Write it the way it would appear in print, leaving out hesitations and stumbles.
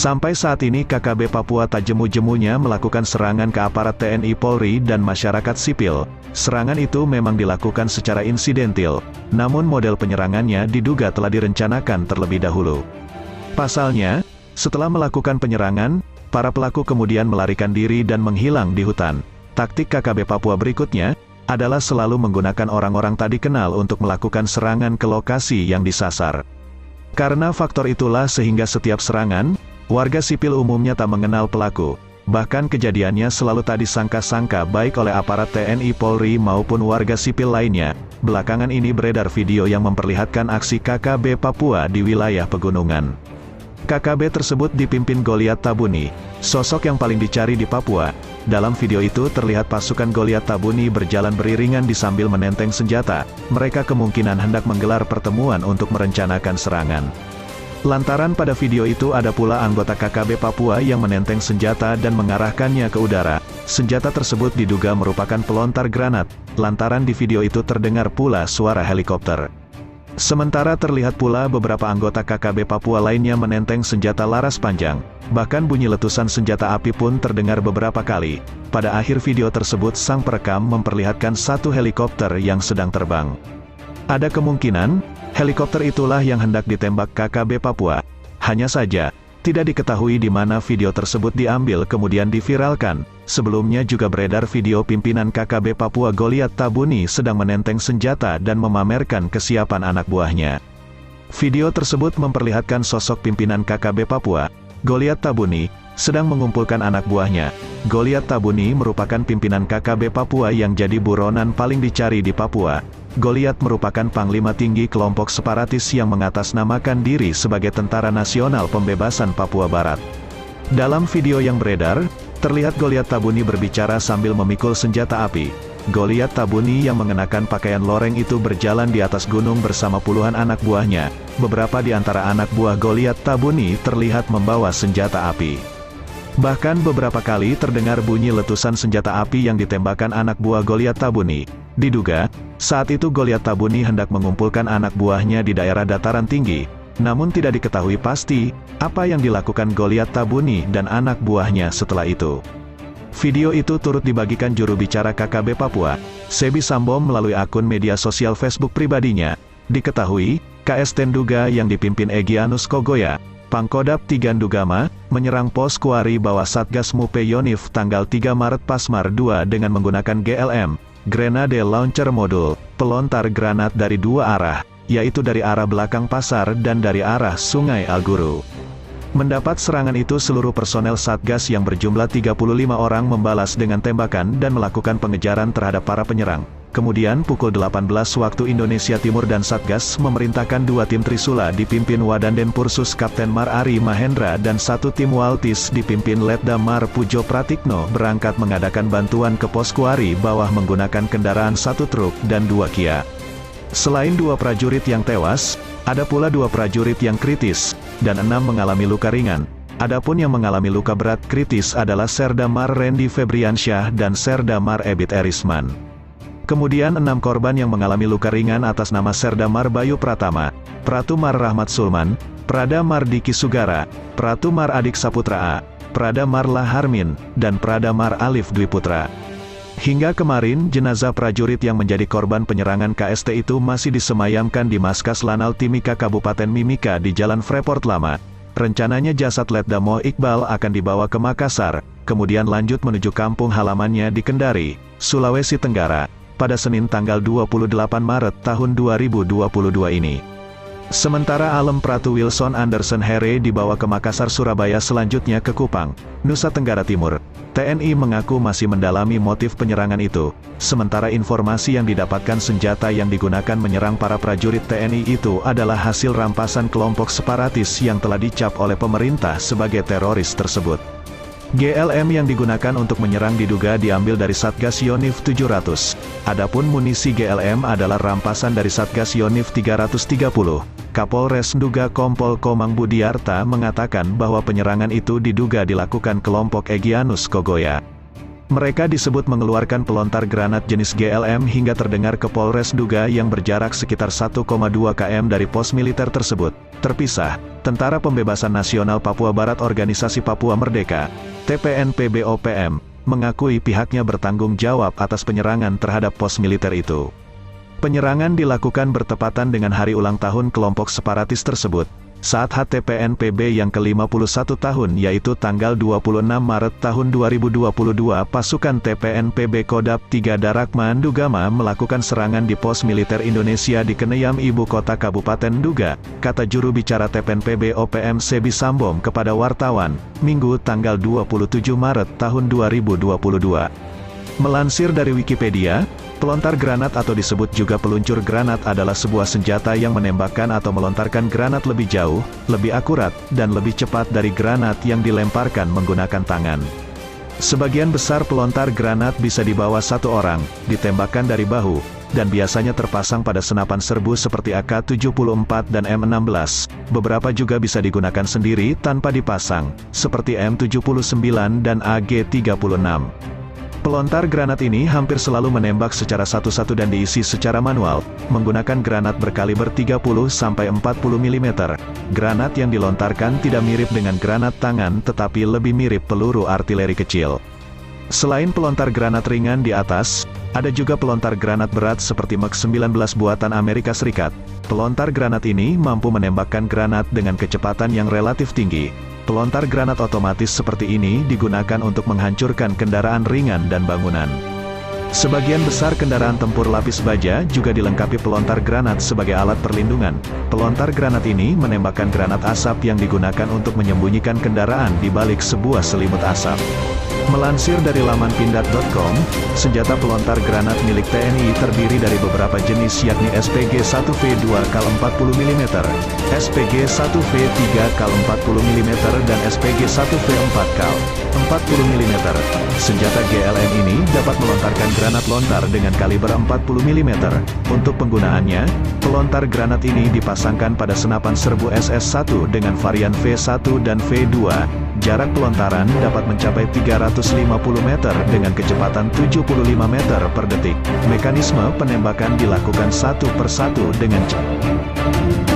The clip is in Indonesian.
Sampai saat ini KKB Papua tak jemu-jemunya melakukan serangan ke aparat TNI Polri dan masyarakat sipil. Serangan itu memang dilakukan secara insidentil, namun model penyerangannya diduga telah direncanakan terlebih dahulu. Pasalnya, setelah melakukan penyerangan, para pelaku kemudian melarikan diri dan menghilang di hutan. Taktik KKB Papua berikutnya adalah selalu menggunakan orang-orang tak dikenal untuk melakukan serangan ke lokasi yang disasar. Karena faktor itulah sehingga setiap serangan, warga sipil umumnya tak mengenal pelaku. Bahkan kejadiannya selalu tak disangka-sangka baik oleh aparat TNI Polri maupun warga sipil lainnya. Belakangan ini beredar video yang memperlihatkan aksi KKB Papua di wilayah pegunungan. KKB tersebut dipimpin Goliat Tabuni, sosok yang paling dicari di Papua. Dalam video itu terlihat pasukan Goliat Tabuni berjalan beriringan sambil menenteng senjata. Mereka kemungkinan hendak menggelar pertemuan untuk merencanakan serangan. Lantaran pada video itu ada pula anggota KKB Papua yang menenteng senjata dan mengarahkannya ke udara. Senjata tersebut diduga merupakan pelontar granat, lantaran di video itu terdengar pula suara helikopter. Sementara terlihat pula beberapa anggota KKB Papua lainnya menenteng senjata laras panjang. Bahkan bunyi letusan senjata api pun terdengar beberapa kali. Pada akhir video tersebut sang perekam memperlihatkan satu helikopter yang sedang terbang. Ada kemungkinan, helikopter itulah yang hendak ditembak KKB Papua. Hanya saja, tidak diketahui di mana video tersebut diambil kemudian diviralkan. Sebelumnya juga beredar video pimpinan KKB Papua Goliat Tabuni sedang menenteng senjata dan memamerkan kesiapan anak buahnya. Video tersebut memperlihatkan sosok pimpinan KKB Papua, Goliat Tabuni, sedang mengumpulkan anak buahnya. Goliat Tabuni merupakan pimpinan KKB Papua yang jadi buronan paling dicari di Papua. Goliat merupakan panglima tinggi kelompok separatis yang mengatasnamakan diri sebagai Tentara Nasional Pembebasan Papua Barat. Dalam video yang beredar, terlihat Goliat Tabuni berbicara sambil memikul senjata api. Goliat Tabuni yang mengenakan pakaian loreng itu berjalan di atas gunung bersama puluhan anak buahnya. Beberapa di antara anak buah Goliat Tabuni terlihat membawa senjata api. Bahkan beberapa kali terdengar bunyi letusan senjata api yang ditembakkan anak buah Goliat Tabuni. Diduga, saat itu Goliat Tabuni hendak mengumpulkan anak buahnya di daerah dataran tinggi. Namun tidak diketahui pasti, apa yang dilakukan Goliat Tabuni dan anak buahnya setelah itu. Video itu turut dibagikan juru bicara KKB Papua, Sebi Sambo melalui akun media sosial Facebook pribadinya. Diketahui, KS Tenduga yang dipimpin Egyanus Kogoya, Pangkodap 3 Ndugama, menyerang pos Kuari bawah Satgas Mupe Yonif tanggal 3 Maret Pasmar 2 dengan menggunakan GLM, Grenade Launcher Modul, pelontar granat dari dua arah, yaitu dari arah belakang pasar dan dari arah Sungai Alguru. Mendapat serangan itu seluruh personel Satgas yang berjumlah 35 orang membalas dengan tembakan dan melakukan pengejaran terhadap para penyerang. Kemudian pukul 18 waktu Indonesia Timur dan Satgas memerintahkan 2 tim Trisula dipimpin Wadandan Pursus Kapten Mar Ari Mahendra dan 1 tim Waltis dipimpin Letda Mar Pujo Pratikno berangkat mengadakan bantuan ke pos Kuari bawah menggunakan kendaraan 1 truk dan 2 Kia. Selain 2 prajurit yang tewas, ada pula 2 prajurit yang kritis, dan 6 mengalami luka ringan. Adapun yang mengalami luka berat kritis adalah Serda Mar Randy Febriansyah dan Serda Mar Ebit Erisman. Kemudian 6 korban yang mengalami luka ringan atas nama Serda Mar Bayu Pratama, Pratu Mar Rahmat Sulman, Prada Mar Diki Sugara, Pratu Mar Adik Saputra A, Prada Mar Laharmin, dan Prada Mar Alif Dwi Putra. Hingga kemarin, jenazah prajurit yang menjadi korban penyerangan KST itu masih disemayamkan di Maskas Lanal Timika Kabupaten Mimika di Jalan Freeport Lama. Rencananya jasad Letda Mo Iqbal akan dibawa ke Makassar, kemudian lanjut menuju kampung halamannya di Kendari, Sulawesi Tenggara, pada Senin tanggal 28 Maret tahun 2022 ini. Sementara Alem Pratu Wilson Anderson Here dibawa ke Makassar Surabaya selanjutnya ke Kupang, Nusa Tenggara Timur. TNI mengaku masih mendalami motif penyerangan itu, sementara informasi yang didapatkan senjata yang digunakan menyerang para prajurit TNI itu adalah hasil rampasan kelompok separatis yang telah dicap oleh pemerintah sebagai teroris tersebut. GLM yang digunakan untuk menyerang diduga diambil dari Satgas Yonif 700. Adapun munisi GLM adalah rampasan dari Satgas Yonif 330. Kapolres Nduga Kompol Komang Budiarta mengatakan bahwa penyerangan itu diduga dilakukan kelompok Egyanus Kogoya. Mereka disebut mengeluarkan pelontar granat jenis GLM hingga terdengar ke Polres Nduga yang berjarak sekitar 1,2 km dari pos militer tersebut. Terpisah, Tentara Pembebasan Nasional Papua Barat Organisasi Papua Merdeka, TPNPB-OPM, mengakui pihaknya bertanggung jawab atas penyerangan terhadap pos militer itu. Penyerangan dilakukan bertepatan dengan hari ulang tahun kelompok separatis tersebut, saat HTPNPB yang ke-51 tahun yaitu tanggal 26 Maret tahun 2022 pasukan TPNPB Kodap 3 Darakma Ndugama melakukan serangan di pos militer Indonesia di Keneyam ibu kota Kabupaten Nduga, kata juru bicara TPNPB OPM Sebi Sambom kepada wartawan, Minggu tanggal 27 Maret tahun 2022. Melansir dari Wikipedia, pelontar granat atau disebut juga peluncur granat adalah sebuah senjata yang menembakkan atau melontarkan granat lebih jauh, lebih akurat, dan lebih cepat dari granat yang dilemparkan menggunakan tangan. Sebagian besar pelontar granat bisa dibawa satu orang, ditembakkan dari bahu, dan biasanya terpasang pada senapan serbu seperti AK-74 dan M16. Beberapa juga bisa digunakan sendiri tanpa dipasang, seperti M79 dan AG-36. Pelontar granat ini hampir selalu menembak secara satu-satu dan diisi secara manual, menggunakan granat berkaliber 30-40 mm. Granat yang dilontarkan tidak mirip dengan granat tangan tetapi lebih mirip peluru artileri kecil. Selain pelontar granat ringan di atas, ada juga pelontar granat berat seperti MAX-19 buatan Amerika Serikat. Pelontar granat ini mampu menembakkan granat dengan kecepatan yang relatif tinggi. Pelontar granat otomatis seperti ini digunakan untuk menghancurkan kendaraan ringan dan bangunan. Sebagian besar kendaraan tempur lapis baja juga dilengkapi pelontar granat sebagai alat perlindungan. Pelontar granat ini menembakkan granat asap yang digunakan untuk menyembunyikan kendaraan di balik sebuah selimut asap. Melansir dari laman pindad.com, senjata pelontar granat milik TNI terdiri dari beberapa jenis yakni SPG-1V 2x40 mm, SPG-1V 3x40 mm dan SPG-1V 4x40 mm. Senjata GLN ini dapat melontarkan granat lontar dengan kaliber 40 mm. Untuk penggunaannya, pelontar granat ini dipasangkan pada senapan serbu SS-1 dengan varian V1 dan V2. Jarak pelontaran dapat mencapai 350 meter dengan kecepatan 75 meter per detik. Mekanisme penembakan dilakukan satu persatu dengan cepat.